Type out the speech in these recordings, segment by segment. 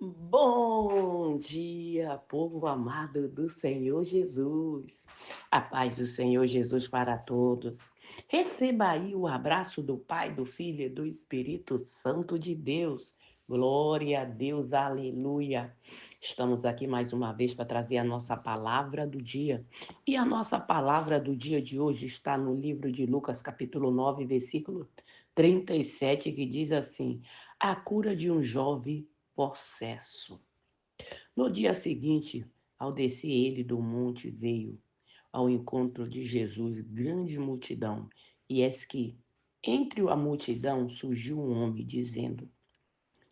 Bom dia, povo amado do Senhor Jesus. A paz do Senhor Jesus para todos. Receba aí o abraço do Pai, do Filho e do Espírito Santo de Deus. Glória a Deus, aleluia. Estamos aqui mais uma vez para trazer a nossa palavra do dia. E a nossa palavra do dia de hoje está no livro de Lucas, capítulo 9, versículo 37, que diz assim: A cura de um jovem possesso. No dia seguinte, ao descer ele do monte, veio ao encontro de Jesus grande multidão, e eis que, entre a multidão, surgiu um homem, dizendo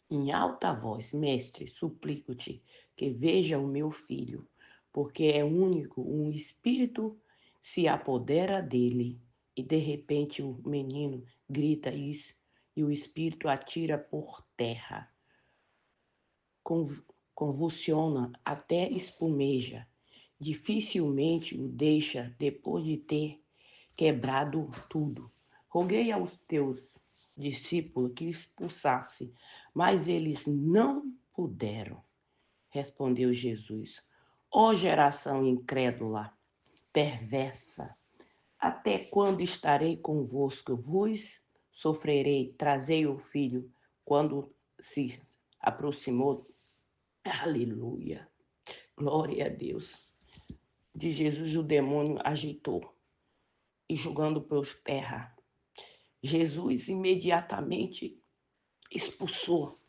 em alta voz: Mestre, suplico-te que veja o meu filho, porque é único, um espírito se apodera dele, e de repente o menino grita isso, e o espírito atira por terra, convulsiona, até espumeja. Dificilmente o deixa depois de ter quebrado tudo. Roguei aos teus discípulos que expulsasse, mas eles não puderam. Respondeu Jesus: Ó geração incrédula, perversa, até quando estarei convosco? Vos sofrerei. Trazei o filho. Quando se aproximou, aleluia, glória a Deus, de Jesus, o demônio agitou e jogando por terra. Jesus imediatamente expulsou,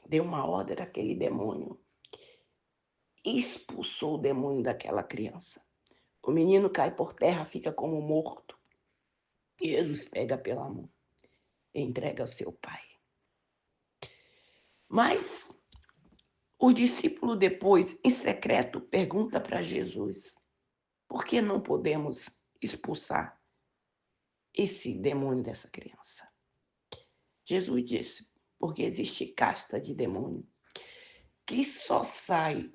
deu uma ordem àquele demônio, expulsou o demônio daquela criança. O menino cai por terra, fica como morto. Jesus pega pela mão e entrega ao seu pai. Mas o discípulo depois, em secreto, pergunta para Jesus: por que não podemos expulsar esse demônio dessa criança? Jesus disse: porque existe casta de demônio que só sai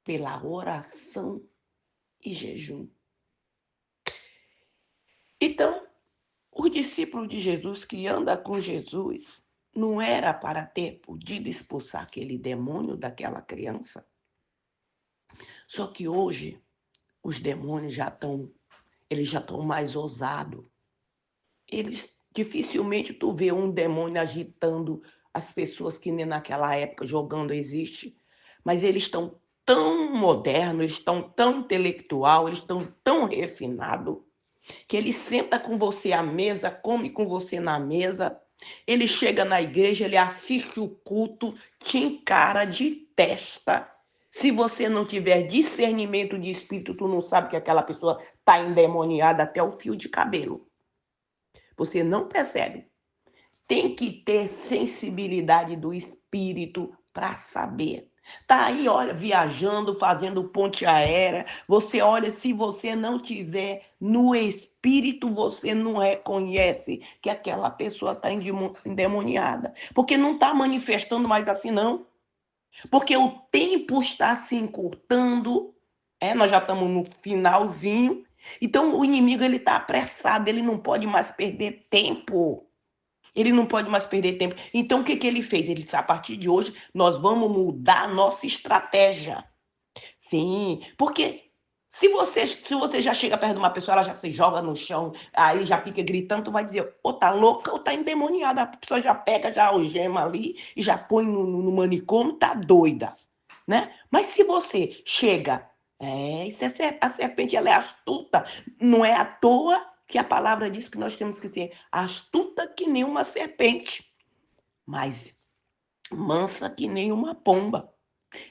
pela oração e jejum. Então, o discípulo de Jesus que anda com Jesus não era para ter podido expulsar aquele demônio daquela criança? Só que hoje os demônios eles já estão mais ousados. Eles dificilmente tu vê um demônio agitando as pessoas que nem naquela época jogando existe, mas eles estão tão modernos, eles estão tão intelectual, eles estão tão refinados, que ele senta com você à mesa, come com você na mesa, ele chega na igreja, ele assiste o culto, te encara de testa. Se você não tiver discernimento de espírito, tu não sabe que aquela pessoa está endemoniada até o fio de cabelo. Você não percebe. Tem que ter sensibilidade do espírito para saber. Tá aí, olha, viajando, fazendo ponte aérea. Você olha, se você não tiver no espírito, você não reconhece que aquela pessoa está endemoniada. Porque não está manifestando mais assim, não. Porque o tempo está se encurtando. Nós já estamos no finalzinho. Então o inimigo ele está apressado, ele não pode mais perder tempo. Ele não pode mais perder tempo. Então, o que, que ele fez? Ele disse: a partir de hoje, nós vamos mudar a nossa estratégia. Sim, porque se você já chega perto de uma pessoa, ela já se joga no chão, aí já fica gritando, tu vai dizer, ou tá louca ou tá endemoniada. A pessoa já pega, já algema ali e já põe no manicômio, tá doida, né? Mas se você chega, a serpente ela é astuta, não é à toa que a palavra diz que nós temos que ser astuta que nem uma serpente, mas mansa que nem uma pomba.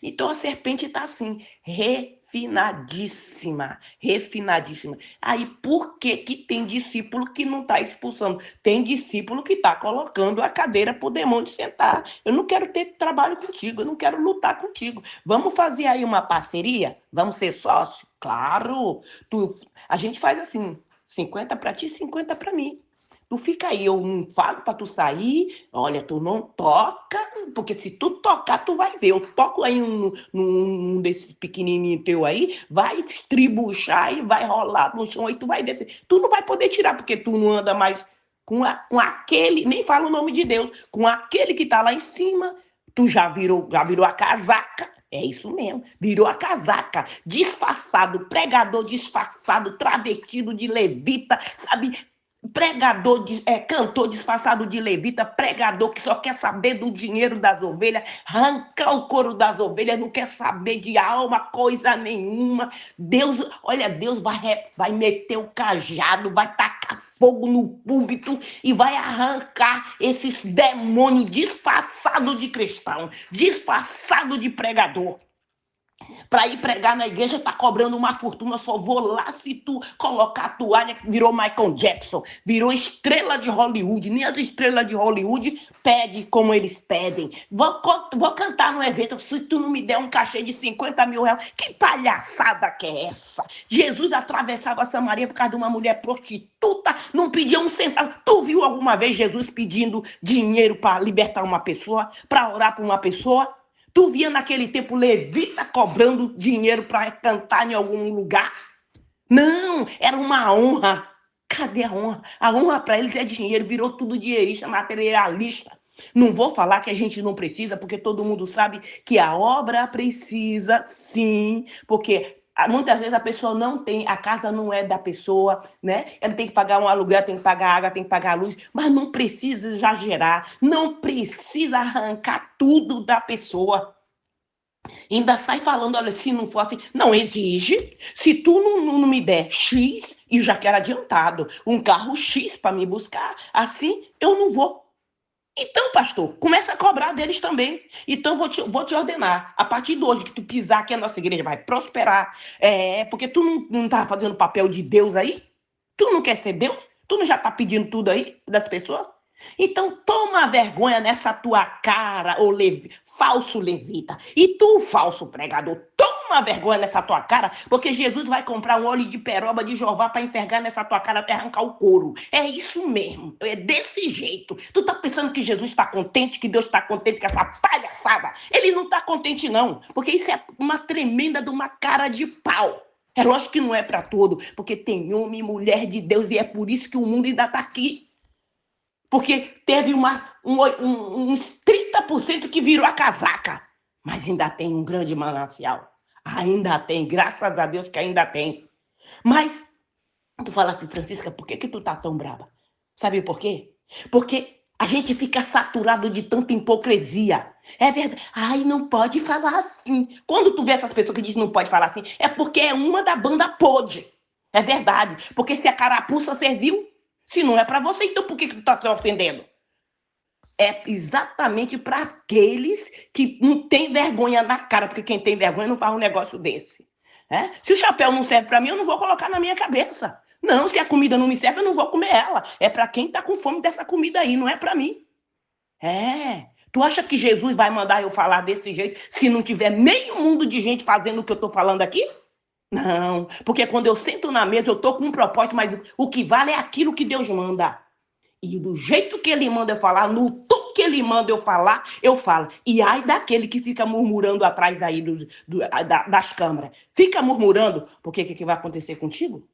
Então a serpente está assim, refinadíssima, refinadíssima. Aí por que que tem discípulo que não está expulsando? Tem discípulo que está colocando a cadeira para o demônio sentar. Eu não quero ter trabalho contigo, eu não quero lutar contigo. Vamos fazer aí uma parceria? Vamos ser sócio? Claro! A gente faz assim, 50 para ti, 50 para mim. Tu fica aí, eu não falo pra tu sair, olha, tu não toca, porque se tu tocar, tu vai ver. Eu toco aí num desses pequenininhos teu aí, vai estribuchar e vai rolar no chão, aí tu vai descer. Tu não vai poder tirar, porque tu não anda mais com aquele, nem fala o nome de Deus, com aquele que tá lá em cima, Tu já virou a casaca. É isso mesmo, virou a casaca, disfarçado, pregador disfarçado, travestido de levita, sabe? Cantor disfarçado de levita, pregador que só quer saber do dinheiro das ovelhas, arrancar o couro das ovelhas, não quer saber de alma, coisa nenhuma. Deus, olha, Deus vai meter o cajado, vai tacar fogo no púlpito e vai arrancar esses demônios disfarçados de cristão, disfarçado de pregador. Para ir pregar na igreja tá cobrando uma fortuna, só vou lá se tu colocar a toalha, virou Michael Jackson, virou estrela de Hollywood, nem as estrelas de Hollywood pedem como eles pedem. Vou cantar no evento, se tu não me der um cachê de 50 mil reais, que palhaçada que é essa? Jesus atravessava Samaria por causa de uma mulher prostituta, não pedia um centavo. Tu viu alguma vez Jesus pedindo dinheiro para libertar uma pessoa, para orar por uma pessoa? Tu via naquele tempo levita cobrando dinheiro para cantar em algum lugar? Não, era uma honra. Cadê a honra? A honra para eles é dinheiro, virou tudo dinheirista, materialista. Não vou falar que a gente não precisa, porque todo mundo sabe que a obra precisa, sim, porque muitas vezes a pessoa não tem, a casa não é da pessoa, né? Ela tem que pagar um aluguel, tem que pagar água, tem que pagar luz, mas não precisa exagerar, não precisa arrancar tudo da pessoa. Ainda sai falando, olha, se não for assim, não exige. Se tu não me der X, e já quero adiantado, um carro X para me buscar, assim eu não vou. Então, pastor, começa a cobrar deles também. Então, vou te ordenar. A partir de hoje que tu pisar aqui, a nossa igreja vai prosperar. Porque tu não tá fazendo papel de Deus aí? Tu não quer ser Deus? Tu não já tá pedindo tudo aí das pessoas? Então, toma vergonha nessa tua cara, ô falso levita. E tu, falso pregador, toma vergonha nessa tua cara, porque Jesus vai comprar um óleo de peroba de Jeová para enfergar nessa tua cara até arrancar o couro. É isso mesmo, é desse jeito. Tu tá pensando que Jesus está contente, que Deus está contente com essa palhaçada? Ele não tá contente não, porque isso é uma tremenda de uma cara de pau. É lógico que não é para todo, porque tem homem e mulher de Deus e é por isso que o mundo ainda tá aqui. Porque teve uns 30% que virou a casaca. Mas ainda tem um grande manancial. Ainda tem, graças a Deus que ainda tem. Mas, tu fala assim, Francisca, por que tu tá tão brava? Sabe por quê? Porque a gente fica saturado de tanta hipocrisia. É verdade. Ai, não pode falar assim. Quando tu vê essas pessoas que dizem não pode falar assim, é porque é uma da banda podre. É verdade. Porque se a carapuça serviu, se não é para você, então por que tu tá se ofendendo? É exatamente para aqueles que não tem vergonha na cara, porque quem tem vergonha não faz um negócio desse. Se o chapéu não serve para mim, eu não vou colocar na minha cabeça. Não, se a comida não me serve, eu não vou comer ela. É para quem tá com fome dessa comida aí, não é para mim. Tu acha que Jesus vai mandar eu falar desse jeito se não tiver meio mundo de gente fazendo o que eu tô falando aqui? Não, porque quando eu sento na mesa, eu tô com um propósito, mas o que vale é aquilo que Deus manda. E do jeito que ele manda eu falar, no tom que ele manda eu falar, eu falo. E ai daquele que fica murmurando atrás aí das câmeras. Fica murmurando, porque o que vai acontecer contigo?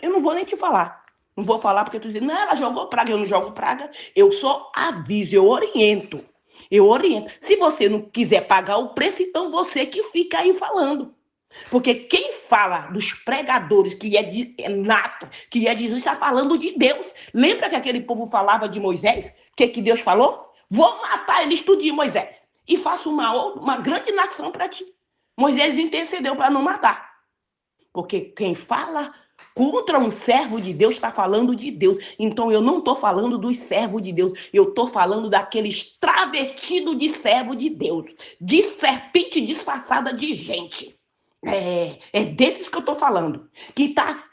Eu não vou nem te falar. Não vou falar porque tu diz, não, ela jogou praga, eu não jogo praga. Eu só aviso, eu oriento. Eu oriento. Se você não quiser pagar o preço, então você que fica aí falando. Porque quem fala dos pregadores, que é nato, que é de Jesus, está falando de Deus. Lembra que aquele povo falava de Moisés? O que Deus falou? Vou matar eles tudo de Moisés. E faço uma grande nação para ti. Moisés intercedeu para não matar. Porque quem fala contra um servo de Deus está falando de Deus. Então eu não estou falando dos servos de Deus. Eu estou falando daqueles travestidos de servo de Deus. De serpente disfarçada de gente. É desses que eu estou falando, que está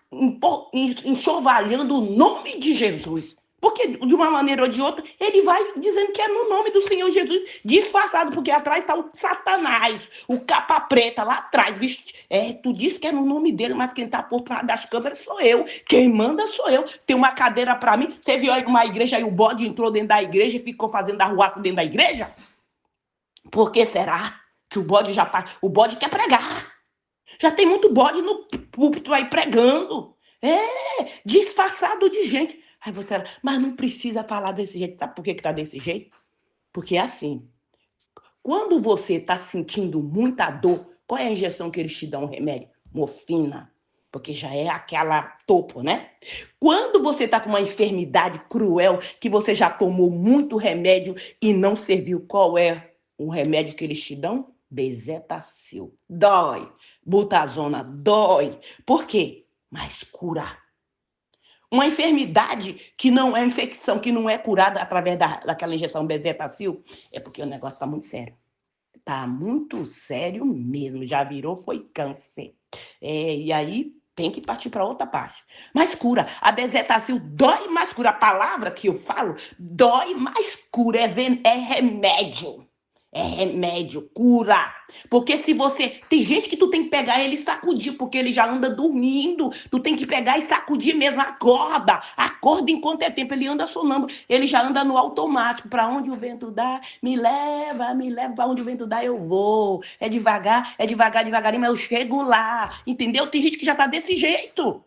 enxovalhando o nome de Jesus. Porque, de uma maneira ou de outra, ele vai dizendo que é no nome do Senhor Jesus, disfarçado, porque atrás está o Satanás, o capa preta lá atrás. Tu diz que é no nome dele, mas quem está por trás das câmeras sou eu. Quem manda sou eu. Tem uma cadeira para mim. Você viu aí uma igreja, aí o bode entrou dentro da igreja e ficou fazendo arruaça dentro da igreja? Por que será que o bode já está... O bode quer pregar. Já tem muito bode no púlpito aí pregando. Disfarçado de gente. Aí você, mas não precisa falar desse jeito. Sabe por que tá desse jeito? Porque é assim. Quando você está sentindo muita dor, qual é a injeção que eles te dão, o remédio? Morfina, porque já é aquela topo, né? Quando você está com uma enfermidade cruel, que você já tomou muito remédio e não serviu, qual é o remédio que eles te dão? Bezetacil. Dói. Butazona, dói. Por quê? Mas cura. Uma enfermidade que não é infecção, que não é curada através daquela injeção bezetacil, é porque o negócio está muito sério. Tá muito sério mesmo, já virou, foi câncer. E aí tem que partir para outra parte. Mas cura, a bezetacil dói, mas cura. A palavra que eu falo, dói, mas cura, é remédio. É remédio, cura. Porque se você... Tem gente que tu tem que pegar ele e sacudir, porque ele já anda dormindo. Tu tem que pegar e sacudir mesmo. Acorda. Acorda enquanto é tempo. Ele anda sonâmbulo. Ele já anda no automático. Para onde o vento dá, me leva. Para onde o vento dá, eu vou. É devagar, devagarinho, mas eu chego lá. Entendeu? Tem gente que já tá desse jeito.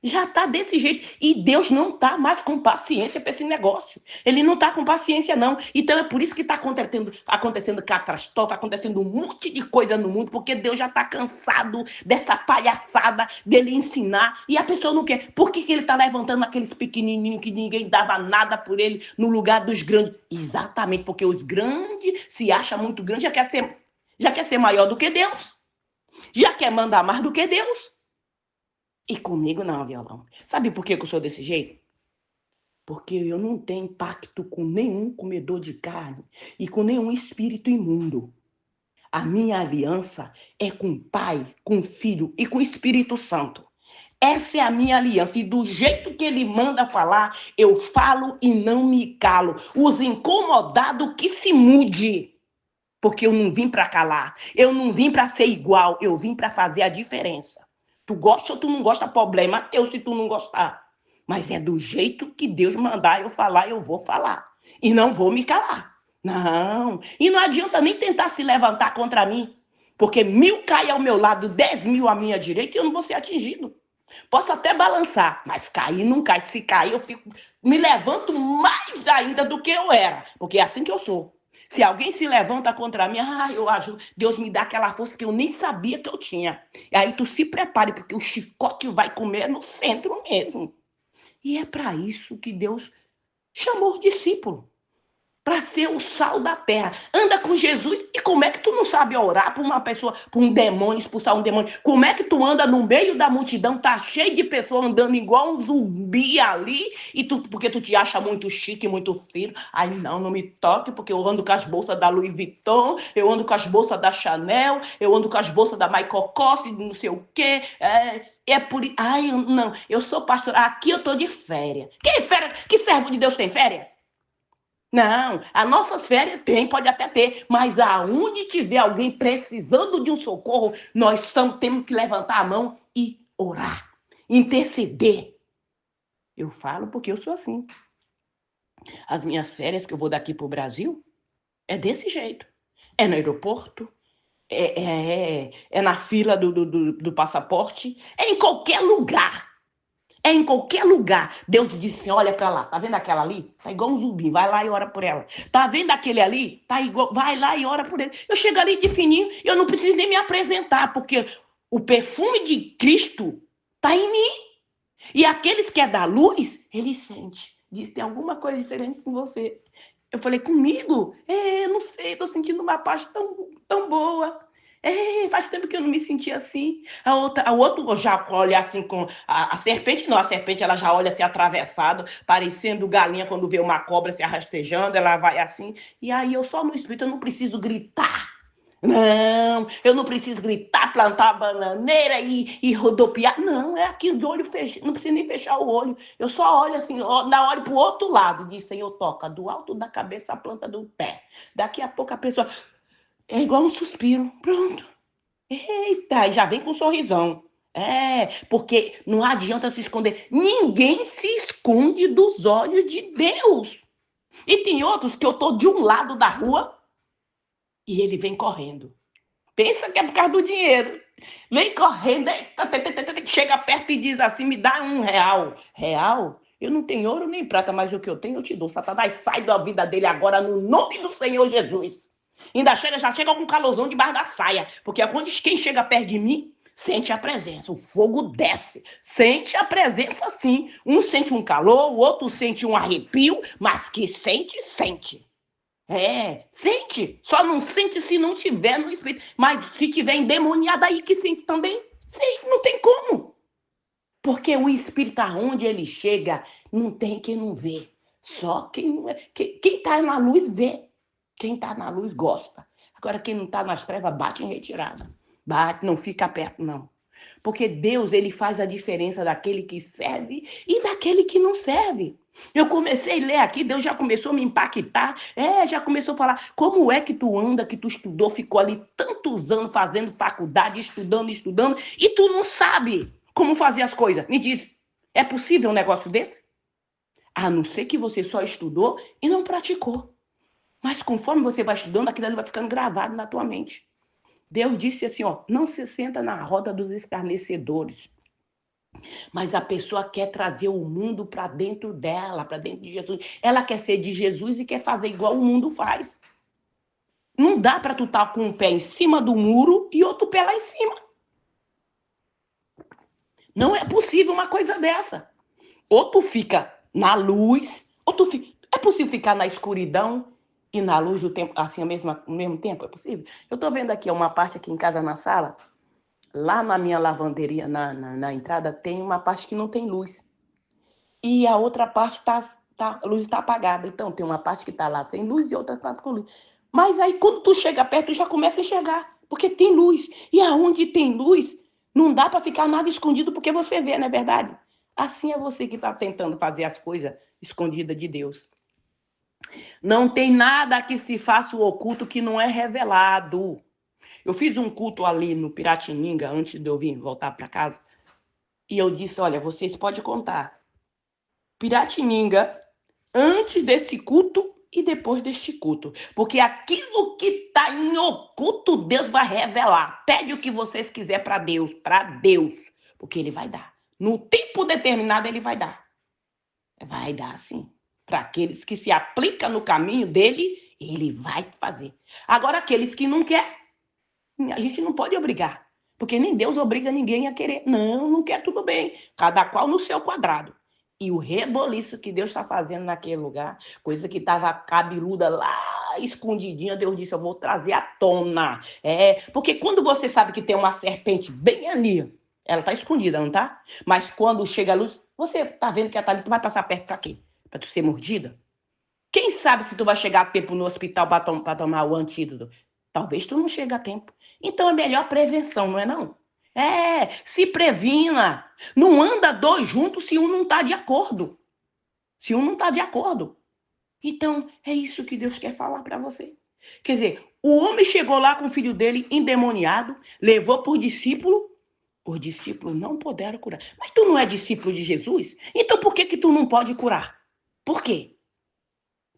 Já está desse jeito. E Deus não está mais com paciência para esse negócio. Ele não está com paciência, não. Então é por isso que está acontecendo catástrofe, acontecendo um monte de coisa no mundo, porque Deus já está cansado dessa palhaçada dele ensinar. E a pessoa não quer. Por que ele está levantando aqueles pequenininhos que ninguém dava nada por ele no lugar dos grandes? Exatamente, porque os grandes se acham muito grandes, já quer ser maior do que Deus. Já quer mandar mais do que Deus. E comigo não, violão. Sabe por que eu sou desse jeito? Porque eu não tenho pacto com nenhum comedor de carne e com nenhum espírito imundo. A minha aliança é com o Pai, com o Filho e com o Espírito Santo. Essa é a minha aliança. E do jeito que ele manda falar, eu falo e não me calo. Os incomodados que se mude. Porque eu não vim para calar. Eu não vim para ser igual. Eu vim para fazer a diferença. Tu gosta ou tu não gosta, problema teu se tu não gostar. Mas é do jeito que Deus mandar eu falar, eu vou falar. E não vou me calar. Não. E não adianta nem tentar se levantar contra mim. Porque 1000 caem ao meu lado, 10.000 à minha direita e eu não vou ser atingido. Posso até balançar, mas cair não cai. Se cair, me levanto mais ainda do que eu era. Porque é assim que eu sou. Se alguém se levanta contra mim, eu ajudo. Deus me dá aquela força que eu nem sabia que eu tinha. E aí tu se prepare, porque o chicote vai comer no centro mesmo. E é para isso que Deus chamou os discípulos. Para ser o sal da terra. Anda com Jesus. E como é que tu não sabe orar para uma pessoa, para um demônio, expulsar um demônio? Como é que tu anda no meio da multidão, tá cheio de pessoas andando igual um zumbi ali, e porque tu te acha muito chique, muito fino? Ai, não me toque, porque eu ando com as bolsas da Louis Vuitton, eu ando com as bolsas da Chanel, eu ando com as bolsas da Michael Kors, não sei o quê. É por... Ai, não, eu sou pastor. Aqui eu tô de férias. Que servo de Deus tem férias? Não, as nossas férias pode até ter, mas aonde tiver alguém precisando de um socorro, nós temos que levantar a mão e orar, interceder. Eu falo porque eu sou assim. As minhas férias que eu vou daqui para o Brasil é desse jeito. É no aeroporto, é na fila do passaporte, é em qualquer lugar. É em qualquer lugar. Deus disse assim, olha pra lá, tá vendo aquela ali? Tá igual um zumbi, vai lá e ora por ela. Tá vendo aquele ali? Tá igual, vai lá e ora por ele. Eu chego ali de fininho, eu não preciso nem me apresentar, porque o perfume de Cristo tá em mim. E aqueles que é da luz, ele sente. Diz, tem alguma coisa diferente com você. Eu falei, comigo? Não sei, tô sentindo uma paz tão boa. Faz tempo que eu não me senti assim. O outro já olha assim com... A serpente não, a serpente ela já olha assim atravessado, parecendo galinha quando vê uma cobra se arrastejando, ela vai assim. E aí eu só no espírito, eu não preciso gritar. Não, eu não preciso gritar, plantar a bananeira e rodopiar. Não, é aqui de olho fechado, não preciso nem fechar o olho. Eu só olho assim, olho para o outro lado. Diz, Senhor, toca do alto da cabeça à planta do pé. Daqui a pouco a pessoa... É igual um suspiro. Pronto. Eita, já vem com um sorrisão. Porque não adianta se esconder. Ninguém se esconde dos olhos de Deus. E tem outros que eu tô de um lado da rua e ele vem correndo. Pensa que é por causa do dinheiro. Vem correndo, chega perto e diz assim, me dá R$1. Real? Eu não tenho ouro nem prata, mas o que eu tenho eu te dou. Satanás, sai da vida dele agora no nome do Senhor Jesus. Ainda já chega com calorzão debaixo da saia. Porque quando quem chega perto de mim, sente a presença, o fogo desce, sente a presença sim. Um sente um calor, o outro sente um arrepio, mas que sente, sente. Sente. Só não sente se não tiver no espírito. Mas se tiver endemoniado aí que sente também, sim, não tem como. Porque o espírito aonde ele chega, não tem quem não vê. Só quem está na luz vê. Quem está na luz gosta. Agora quem não está nas trevas bate em retirada. Bate, não fica perto não. Porque Deus, ele faz a diferença daquele que serve e daquele que não serve. Eu comecei a ler aqui, Deus já começou a me impactar, já começou a falar, como é que tu anda, que tu estudou, ficou ali tantos anos fazendo faculdade, estudando, e tu não sabe como fazer as coisas? Me diz, é possível um negócio desse? A não ser que você só estudou e não praticou. Mas conforme você vai estudando, aquilo ali vai ficando gravado na tua mente. Deus disse assim, não se senta na roda dos escarnecedores. Mas a pessoa quer trazer o mundo para dentro dela, para dentro de Jesus. Ela quer ser de Jesus e quer fazer igual o mundo faz. Não dá para tu estar com um pé em cima do muro e outro pé lá em cima. Não é possível uma coisa dessa. Ou tu fica na luz, ou tu fica... É possível ficar na escuridão e na luz do tempo, assim, ao mesmo tempo? É possível? Eu estou vendo aqui uma parte aqui em casa na sala. Lá na minha lavanderia, na entrada, tem uma parte que não tem luz. E a outra parte a luz está apagada. Então, tem uma parte que está lá sem luz e outra está com luz. Mas aí, quando tu chega perto, tu já começa a enxergar. Porque tem luz. E aonde tem luz, não dá para ficar nada escondido porque você vê, não é verdade? Assim é você que está tentando fazer as coisas escondidas de Deus. Não tem nada que se faça o oculto que não é revelado. Eu fiz um culto ali no Piratininga, antes de eu vir voltar para casa, e eu disse, olha, vocês podem contar. Piratininga, antes desse culto e depois deste culto. Porque aquilo que está em oculto, Deus vai revelar. Pede o que vocês quiserem para Deus, porque Ele vai dar. No tempo determinado, Ele vai dar. Vai dar, sim. Para aqueles que se aplicam no caminho dele, Ele vai fazer. Agora, aqueles que não querem, a gente não pode obrigar, porque nem Deus obriga ninguém a querer. Não quer, tudo bem. Cada qual no seu quadrado. E o reboliço que Deus está fazendo naquele lugar, coisa que estava cabeluda lá, escondidinha, Deus disse, eu vou trazer à tona. Porque quando você sabe que tem uma serpente bem ali, ela está escondida, não está? Mas quando chega a luz, você está vendo que ela está ali, tu vai passar perto para quê? Para tu ser mordida? Quem sabe se tu vai chegar a tempo no hospital para tomar o antídoto? Talvez tu não chegue a tempo. Então é melhor prevenção, não é não? Se previna. Não anda dois juntos se um não está de acordo. Se um não está de acordo. Então, é isso que Deus quer falar para você. Quer dizer, o homem chegou lá com o filho dele endemoniado, levou por discípulo, os discípulos não puderam curar. Mas tu não é discípulo de Jesus? Então por que tu não pode curar? Por quê?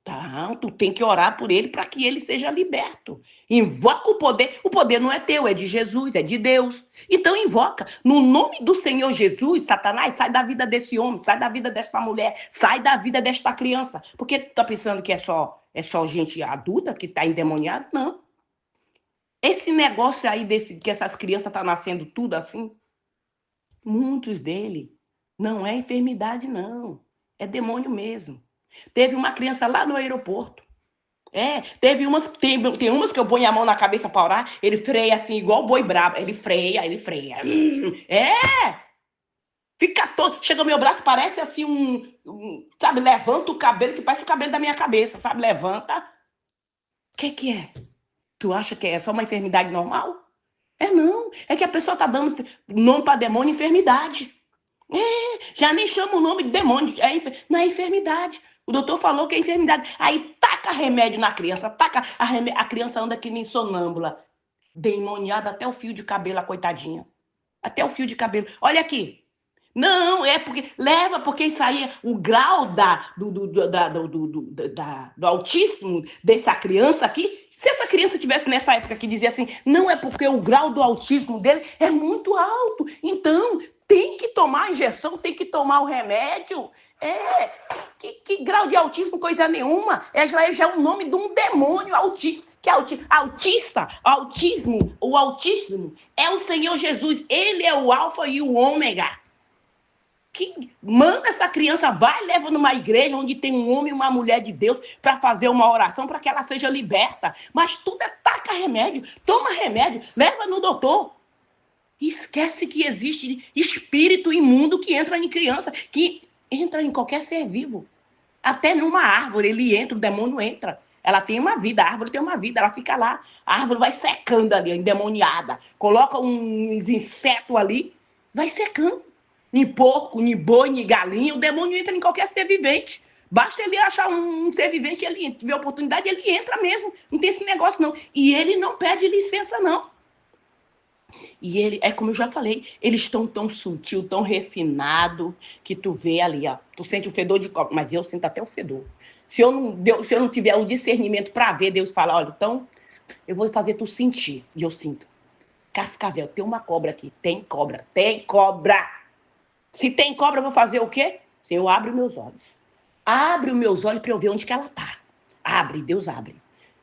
Tá, tu tem que orar por ele para que ele seja liberto. Invoca o poder. O poder não é teu, é de Jesus, é de Deus. Então invoca. No nome do Senhor Jesus, Satanás, sai da vida desse homem, sai da vida desta mulher, sai da vida desta criança. Porque tu tá pensando que é só gente adulta que tá endemoniada? Não. Esse negócio aí que essas crianças tá nascendo tudo assim, muitos deles não é enfermidade, não. É demônio mesmo. Teve uma criança lá no aeroporto. Tem umas que eu ponho a mão na cabeça para orar, ele freia assim, igual o boi brabo. Ele freia. Fica todo. Chega o meu braço, parece assim sabe, levanta o cabelo, que parece o cabelo da minha cabeça, sabe? Levanta. O que é? Tu acha que é só uma enfermidade normal? Não. É que a pessoa tá dando nome para demônio enfermidade. Já nem chama o nome de demônio, não é enfermidade. O doutor falou que é enfermidade. Aí taca remédio na criança, a criança anda que nem sonâmbula, demoniada até o fio de cabelo, a coitadinha. Até o fio de cabelo. Olha aqui. Não, porque isso aí, o grau do autismo dessa criança aqui, se essa criança tivesse nessa época que dizia assim, não é porque o grau do autismo dele é muito alto, então Tem que tomar a injeção, tem que tomar o remédio. Que grau de autismo, coisa nenhuma. Já é o nome de um demônio autista. O autismo é o Senhor Jesus. Ele é o alfa e o ômega. Que manda essa criança, vai, leva numa igreja onde tem um homem e uma mulher de Deus para fazer uma oração para que ela seja liberta. Mas tudo taca remédio, toma remédio, leva no doutor. Esquece que existe espírito imundo que entra em criança, que entra em qualquer ser vivo. Até numa árvore ele entra, o demônio entra. Ela tem uma vida, a árvore tem uma vida, ela fica lá. A árvore vai secando ali, endemoniada. Coloca uns insetos ali, vai secando. Nem porco, nem boi, nem galinha, o demônio entra em qualquer ser vivente. Basta ele achar um ser vivente, ele tiver oportunidade, ele entra mesmo. Não tem esse negócio, não. E ele não pede licença, não. E ele, como eu já falei, eles estão tão sutil, tão refinado, que tu vê ali, ó. Tu sente o fedor de cobra, mas eu sinto até o fedor. Se eu não tiver o discernimento para ver, Deus fala, olha, então eu vou fazer tu sentir. E eu sinto. Cascavel, tem uma cobra aqui. Tem cobra, tem cobra. Se tem cobra, eu vou fazer o quê? Eu abro meus olhos. Abre os meus olhos para eu ver onde que ela está. Abre, Deus abre.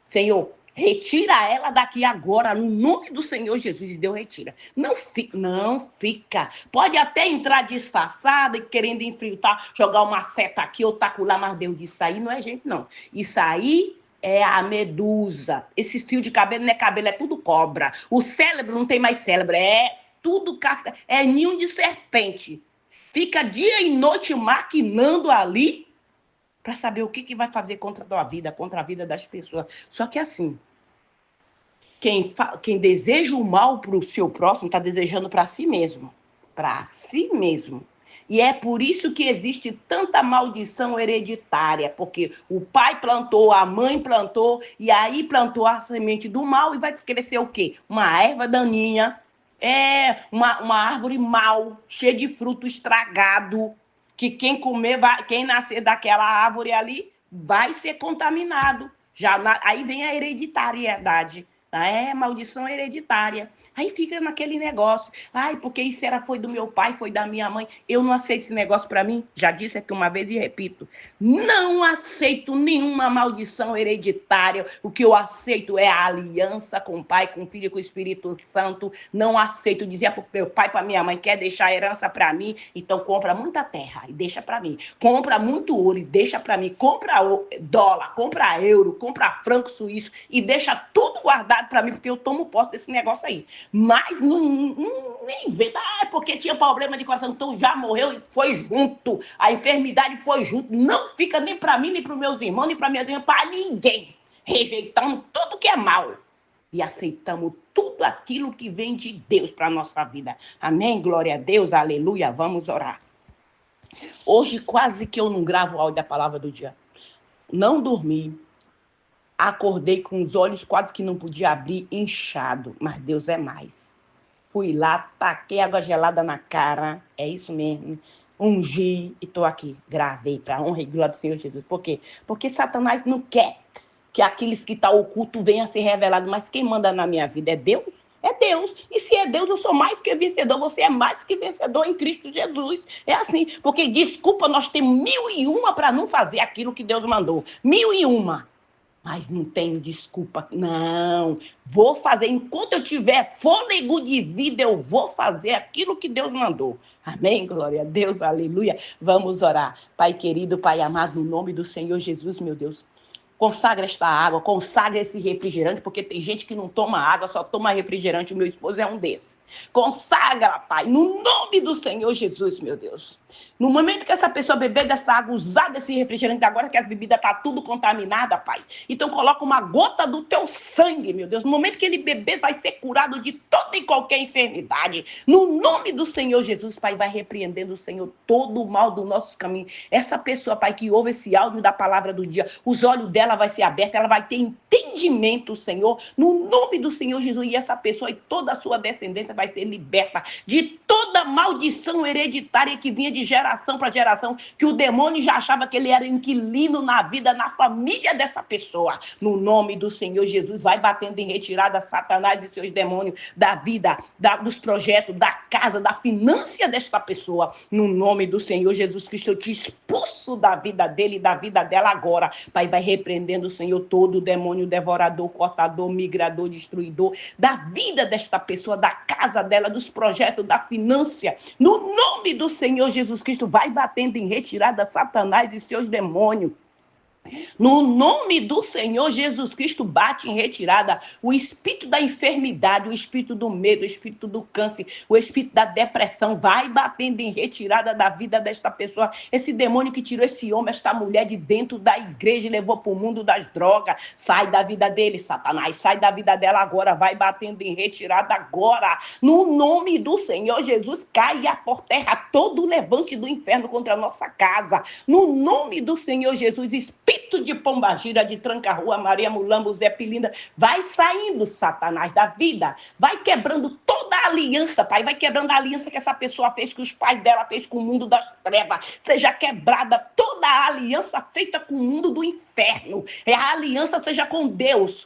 Senhor, retira ela daqui agora, no nome do Senhor Jesus, e Deus retira. Não fica. Pode até entrar disfarçada e querendo infiltrar, jogar uma seta aqui ou tacular, mas Deus disse, isso aí não é gente, não. Isso aí é a medusa. Esse fio de cabelo não é cabelo, é tudo cobra. O cérebro não tem mais cérebro, é tudo casca, é ninho de serpente. Fica dia e noite maquinando ali para saber o que vai fazer contra a tua vida, contra a vida das pessoas. Só que assim, quem deseja o mal para o seu próximo está desejando para si mesmo. Para si mesmo. E é por isso que existe tanta maldição hereditária, porque o pai plantou, a mãe plantou, e aí plantou a semente do mal e vai crescer o quê? Uma erva daninha, uma árvore mal, cheia de fruto estragado, que quem comer, quem nascer daquela árvore ali, vai ser contaminado. Aí vem a hereditariedade. Maldição hereditária. Aí fica naquele negócio. Porque isso foi do meu pai, foi da minha mãe. Eu não aceito esse negócio para mim. Já disse aqui uma vez e repito. Não aceito nenhuma maldição hereditária. O que eu aceito é a aliança com o pai, com o filho e com o Espírito Santo. Não aceito dizer para o meu pai, para minha mãe, quer deixar a herança para mim, então compra muita terra e deixa para mim. Compra muito ouro e deixa para mim. Compra dólar, compra euro, compra franco suíço e deixa tudo guardado para mim, porque eu tomo posse desse negócio aí. Mas nem vê, porque tinha problema de coração, então já morreu e foi junto. A enfermidade foi junto. Não fica nem para mim, nem para os meus irmãos, nem para minhas irmãs, para ninguém. Rejeitamos tudo que é mal e aceitamos tudo aquilo que vem de Deus para a nossa vida. Amém? Glória a Deus, aleluia. Vamos orar. Hoje quase que eu não gravo o áudio da palavra do dia. Não dormi. Acordei com os olhos quase que não podia abrir, inchado. Mas Deus é mais. Fui lá, taquei água gelada na cara. É isso mesmo. Ungi e estou aqui. Gravei para a honra e glória do Senhor Jesus. Por quê? Porque Satanás não quer que aqueles que estão ocultos venham a ser revelados. Mas quem manda na minha vida é Deus? É Deus. E se é Deus, eu sou mais que vencedor. Você é mais que vencedor em Cristo Jesus. É assim. Porque, desculpa, nós temos 1001 para não fazer aquilo que Deus mandou. 1001. Mas não tenho desculpa, não. Vou fazer, enquanto eu tiver fôlego de vida, eu vou fazer aquilo que Deus mandou. Amém? Glória a Deus, aleluia. Vamos orar. Pai querido, Pai amado, no nome do Senhor Jesus, meu Deus. Consagra esta água, consagra esse refrigerante, porque tem gente que não toma água, só toma refrigerante. O meu esposo é um desses. Consagra, Pai, no nome do Senhor Jesus, meu Deus. No momento que essa pessoa beber dessa água, usar desse refrigerante, agora que as bebidas estão tudo contaminadas, Pai. Então coloca uma gota do teu sangue, meu Deus. No momento que ele beber, vai ser curado de toda e qualquer enfermidade. No nome do Senhor Jesus, Pai, vai repreendendo, Senhor, todo o mal do nosso caminho. Essa pessoa, Pai, que ouve esse áudio da palavra do dia, os olhos dela dela vai ser aberta, ela vai ter entendimento, Senhor, no nome do Senhor Jesus, e essa pessoa e toda a sua descendência vai ser liberta de toda maldição hereditária que vinha de geração para geração, que o demônio já achava que ele era inquilino na vida, na família dessa pessoa. No nome do Senhor Jesus, vai batendo em retirada Satanás e seus demônios da vida, dos projetos, da casa, da finança desta pessoa. No nome do Senhor Jesus Cristo, eu te expulso da vida dele e da vida dela agora. Pai, vai repreendendo, Senhor, todo o demônio devorador, cortador, migrador, destruidor, da vida desta pessoa, da casa dela, dos projetos, da finança. No nome do Senhor Jesus Cristo, vai batendo em retirada Satanás e seus demônios. No nome do Senhor Jesus Cristo, bate em retirada o espírito da enfermidade, o espírito do medo, o espírito do câncer, o espírito da depressão, vai batendo em retirada da vida desta pessoa. Esse demônio que tirou esse homem, esta mulher de dentro da igreja e levou para o mundo das drogas, sai da vida dele, Satanás, sai da vida dela agora, vai batendo em retirada agora. No nome do Senhor Jesus, caia por terra todo o levante do inferno contra a nossa casa. No nome do Senhor Jesus, espírito de Pombagira, de Tranca-Rua, Maria Mulambo, Zé Pilinda, vai saindo, Satanás, da vida, vai quebrando toda a aliança, Pai, vai quebrando a aliança que essa pessoa fez, que os pais dela fez com o mundo das trevas, seja quebrada toda a aliança feita com o mundo do inferno, a aliança seja com Deus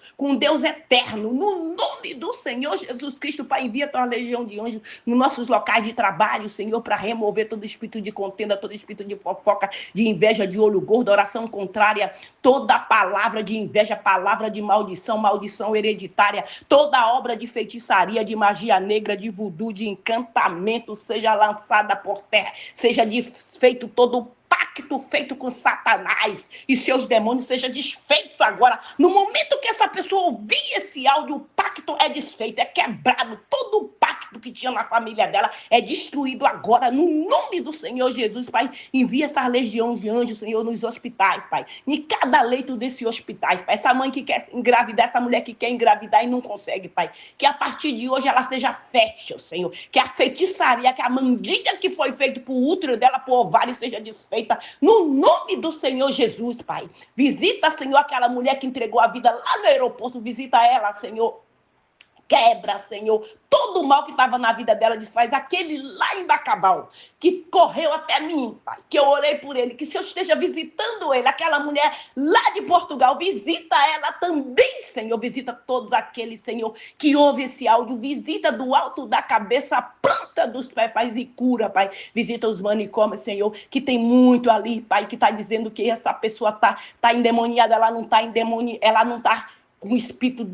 eterno, no nome do Senhor Jesus Cristo, Pai, envia tua legião de anjos nos nossos locais de trabalho, Senhor, para remover todo espírito de contenda, todo espírito de fofoca, de inveja, de olho gordo, oração contrária, toda palavra de inveja, palavra de maldição, maldição hereditária, toda obra de feitiçaria, de magia negra, de voodoo, de encantamento, seja lançada por terra, seja desfeito todo o pacto feito com Satanás e seus demônios seja desfeito agora. No momento que essa pessoa ouvir esse áudio, o pacto é desfeito, é quebrado. Todo o pacto que tinha na família dela é destruído agora. No nome do Senhor Jesus, Pai, envia essa legião de anjos, Senhor, nos hospitais, Pai. Em cada leito desse hospital, Pai. Essa mãe que quer engravidar, essa mulher que quer engravidar e não consegue, Pai. Que a partir de hoje ela seja fértil, Senhor. Que a feitiçaria, que a mandinga que foi feita pro útero dela, pro ovário, seja desfeita. No nome do Senhor Jesus, Pai. Visita, Senhor, aquela mulher que entregou a vida lá no aeroporto. Visita ela, Senhor. Quebra, Senhor, todo o mal que estava na vida dela, desfaz aquele lá em Bacabal, que correu até mim, Pai, que eu orei por ele, que se eu esteja visitando ele, aquela mulher lá de Portugal, visita ela também, Senhor, visita todos aqueles, Senhor, que ouve esse áudio, visita do alto da cabeça, a planta dos pés, Pai, e cura, Pai, visita os manicômios, Senhor, que tem muito ali, Pai, que está dizendo que essa pessoa tá endemoniada, ela não está endemoniada, ela não está com espírito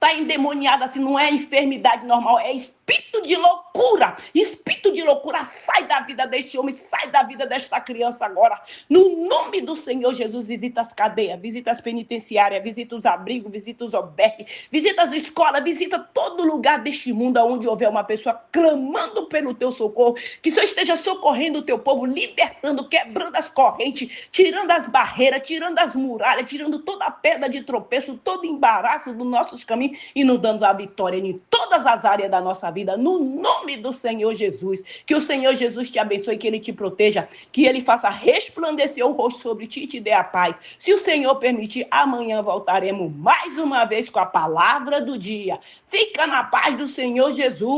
está endemoniada, assim, não é enfermidade normal, é espírito de loucura. Espírito de loucura, sai da vida deste homem, sai da vida desta criança agora. No nome do Senhor Jesus, visita as cadeias, visita as penitenciárias, visita os abrigos, visita os albergues, visita as escolas, visita todo lugar deste mundo onde houver uma pessoa clamando pelo teu socorro, que o Senhor esteja socorrendo o teu povo, libertando, quebrando as correntes, tirando as barreiras, tirando as muralhas, tirando toda a pedra de tropeço, todo embaraço dos nossos caminhos, e nos dando a vitória em todas as áreas da nossa vida, no nome do Senhor Jesus. Que o Senhor Jesus te abençoe, que Ele te proteja, que Ele faça resplandecer o rosto sobre ti e te dê a paz. Se o Senhor permitir, amanhã voltaremos mais uma vez com a palavra do dia. Fica na paz do Senhor Jesus.